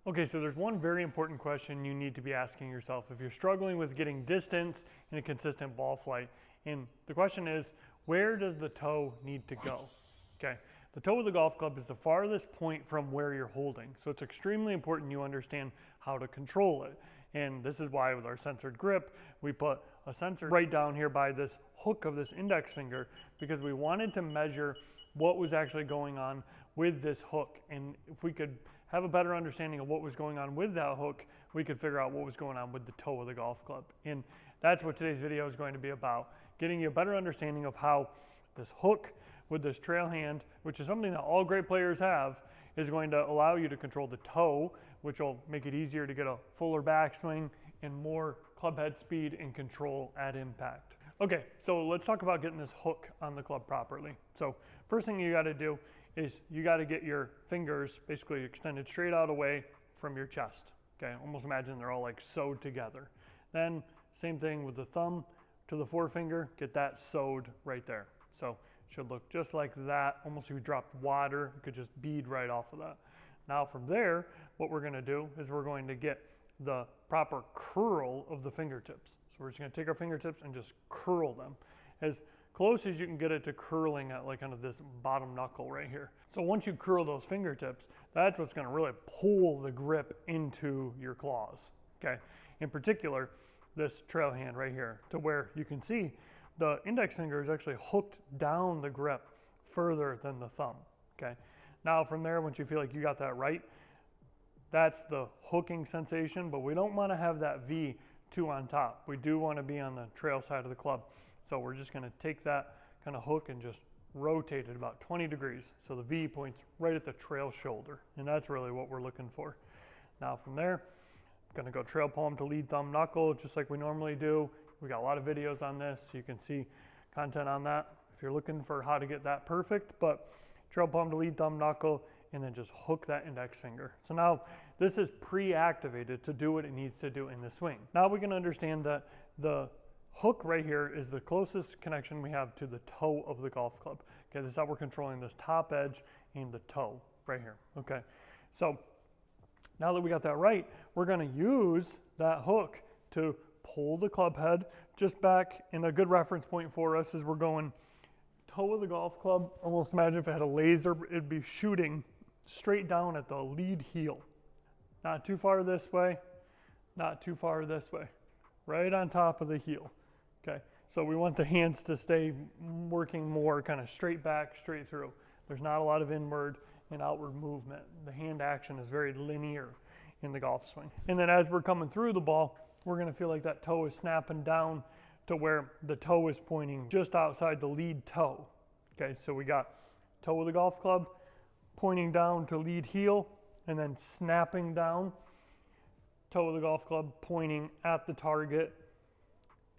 Okay, so there's one very important question you need to be asking yourself if you're struggling with getting distance in a consistent ball flight. And the question is, where does the toe need to go? Okay, the toe of the golf club is the farthest point from where you're holding. So it's extremely important you understand how to control it. And this is why with our sensored grip, we put a sensor right down here by this hook of this index finger, because we wanted to measure what was actually going on with this hook. And if we could have a better understanding of what was going on with that hook, we could figure out what was going on with the toe of the golf club. And that's what today's video is going to be about, getting you a better understanding of how this hook with this trail hand, which is something that all great players have, is going to allow you to control the toe, which will make it easier to get a fuller backswing and more club head speed and control at impact. Okay, so let's talk about getting this hook on the club properly. So first thing you got to do is you got to get your fingers basically extended straight out away from your chest. Okay, almost imagine they're all like sewed together. Then same thing with the thumb to the forefinger, get that sewed right there. So it should look just like that. Almost if you dropped water, you could just bead right off of that. Now from there, what we're going to do is we're going to get the proper curl of the fingertips. So we're just going to take our fingertips and just curl them as close as you can get it to curling at like kind of this bottom knuckle right here. So once you curl those fingertips, that's what's going to really pull the grip into your claws. Okay, in particular, this trail hand right here, to where you can see the index finger is actually hooked down the grip further than the thumb. Okay, now from there, once you feel like you got that right, that's the hooking sensation, but we don't want to have that V too on top. We do want to be on the trail side of the club. So we're just going to take that kind of hook and just rotate it about 20 degrees. So the V points right at the trail shoulder, and that's really what we're looking for. Now from there, I'm going to go trail palm to lead thumb knuckle, just like we normally do. We got a lot of videos on this. You can see content on that if you're looking for how to get that perfect, but trail palm to lead thumb knuckle, and then just hook that index finger. So now this is pre-activated to do what it needs to do in the swing. Now we can understand that the hook right here is the closest connection we have to the toe of the golf club. Okay, this is how we're controlling this top edge and the toe right here. Okay, so now that we got that right, we're going to use that hook to pull the club head just back. And a good reference point for us is we're going toe of the golf club. Almost imagine if it had a laser, it'd be shooting straight down at the lead heel. Not too far this way, not too far this way, right on top of the heel. Okay, so we want the hands to stay working more kind of straight back, straight through. There's not a lot of inward and outward movement. The hand action is very linear in the golf swing. And then as we're coming through the ball, we're going to feel like that toe is snapping down to where the toe is pointing just outside the lead toe. Okay, so we got toe of the golf club pointing down to lead heel, and then snapping down, toe of the golf club pointing at the target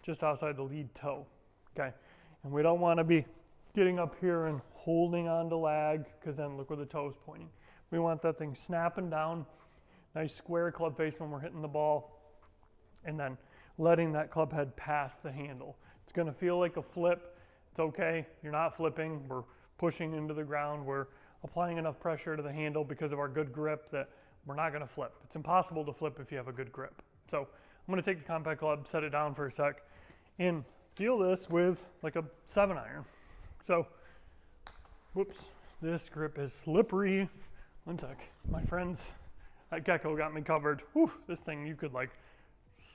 just outside the lead toe. Okay, and we don't want to be getting up here and holding on to lag, because then look where the toe is pointing. We want that thing snapping down, nice square club face when we're hitting the ball, and then letting that club head pass the handle. It's going to feel like a flip. It's okay, you're not flipping, we're pushing into the ground, we're applying enough pressure to the handle because of our good grip that we're not going to flip. It's impossible to flip if you have a good grip. So I'm going to take the compact club, set it down for a sec, and feel this with like a 7-iron. So, whoops, this grip is slippery. One sec. My friends at Gecko got me covered. Whew, this thing, you could like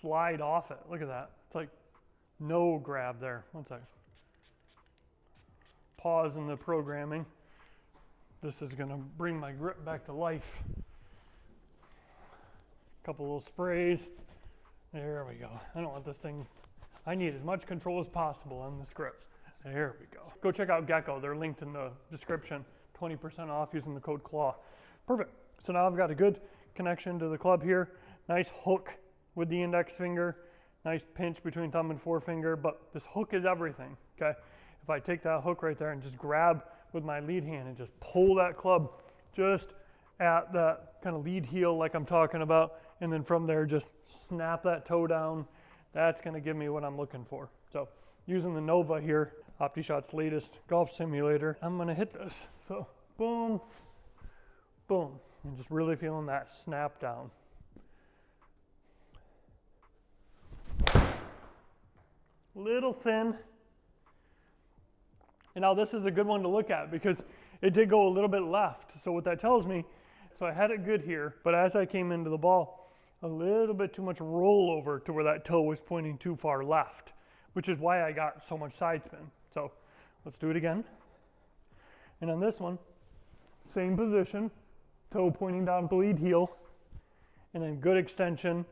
slide off it. Look at that. It's like no grab there. One sec. Pause in the programming. This is gonna bring my grip back to life. Couple little sprays. There we go. I don't want this thing, I need as much control as possible on this grip. There we go. Go check out Gecko. They're linked in the description. 20% off using the code CLAW. Perfect. So now I've got a good connection to the club here. Nice hook with the index finger. Nice pinch between thumb and forefinger, but this hook is everything, okay? If I take that hook right there and just grab with my lead hand and just pull that club just at that kind of lead heel like I'm talking about, and then from there just snap that toe down, that's gonna give me what I'm looking for. So using the Nova here, OptiShot's latest golf simulator, I'm gonna hit this. So boom, boom. And just really feeling that snap down. Little thin. And now this is a good one to look at because it did go a little bit left. So what that tells me, so I had it good here, but as I came into the ball, a little bit too much rollover to where that toe was pointing too far left, which is why I got so much side spin. So let's do it again. And on this one, same position, toe pointing down at the lead heel, and then good extension,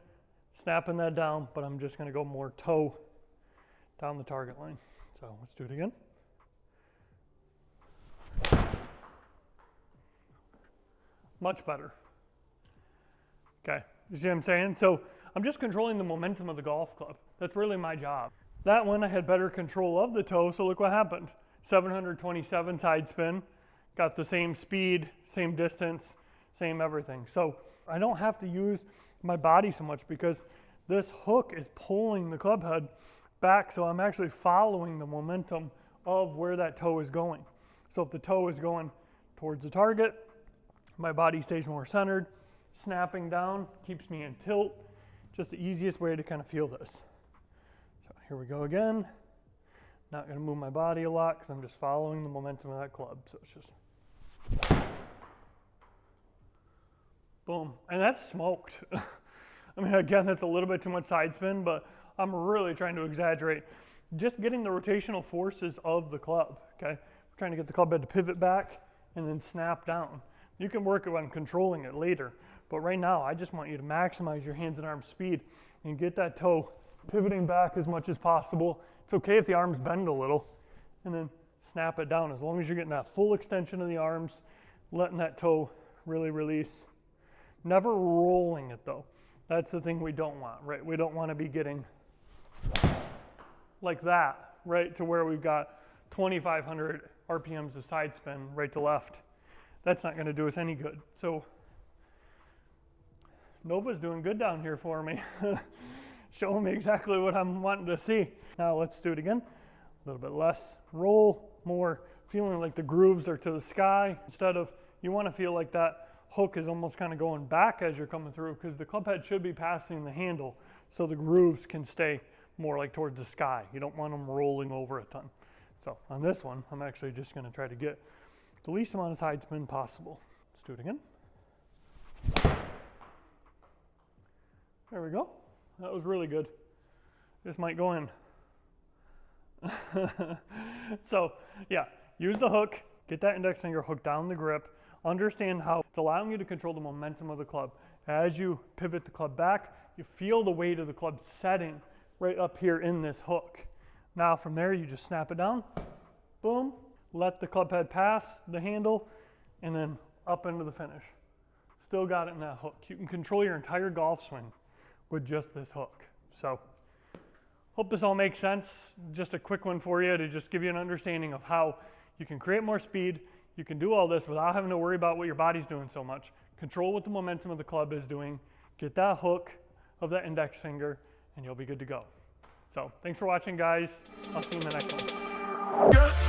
snapping that down, but I'm just gonna go more toe down the target line. So let's do it again. Much better. Okay, you see what I'm saying? So I'm just controlling the momentum of the golf club. That's really my job. That one I had better control of the toe, so look what happened. 727 side spin, got the same speed, same distance, same everything. So I don't have to use my body so much because this hook is pulling the club head back, so I'm actually following the momentum of where that toe is going. So if the toe is going towards the target, my body stays more centered. Snapping down keeps me in tilt. Just the easiest way to kind of feel this. So here we go again. Not going to move my body a lot because I'm just following the momentum of that club. So it's just boom. And that's smoked. I mean, again, that's a little bit too much side spin, but I'm really trying to exaggerate. Just getting the rotational forces of the club, okay? We're trying to get the club head to pivot back and then snap down. You can work on controlling it later, but right now I just want you to maximize your hands and arm speed and get that toe pivoting back as much as possible. It's okay if the arms bend a little, and then snap it down as long as you're getting that full extension of the arms, letting that toe really release. Never rolling it though. That's the thing we don't want, right? We don't want to be getting like that, right? To where we've got 2,500 RPMs of side spin right to left. That's not going to do us any good. So Nova's doing good down here for me. Showing me exactly what I'm wanting to see. Now let's do it again. A little bit less roll, more feeling like the grooves are to the sky. Instead of, you want to feel like that hook is almost kind of going back as you're coming through because the club head should be passing the handle so the grooves can stay more like towards the sky. You don't want them rolling over a ton. So on this one, I'm actually just going to try to get the least amount of side spin possible. Let's do it again. There we go. That was really good. This might go in. So yeah, use the hook, get that index finger hooked down the grip, understand how it's allowing you to control the momentum of the club. As you pivot the club back, you feel the weight of the club setting right up here in this hook. Now from there, you just snap it down, boom, let the club head pass the handle, and then up into the finish. Still got it in that hook. You can control your entire golf swing with just this hook. So, hope this all makes sense. Just a quick one for you to just give you an understanding of how you can create more speed. You can do all this without having to worry about what your body's doing so much. Control what the momentum of the club is doing. Get that hook of that index finger, and you'll be good to go. So, thanks for watching, guys. I'll see you in the next one.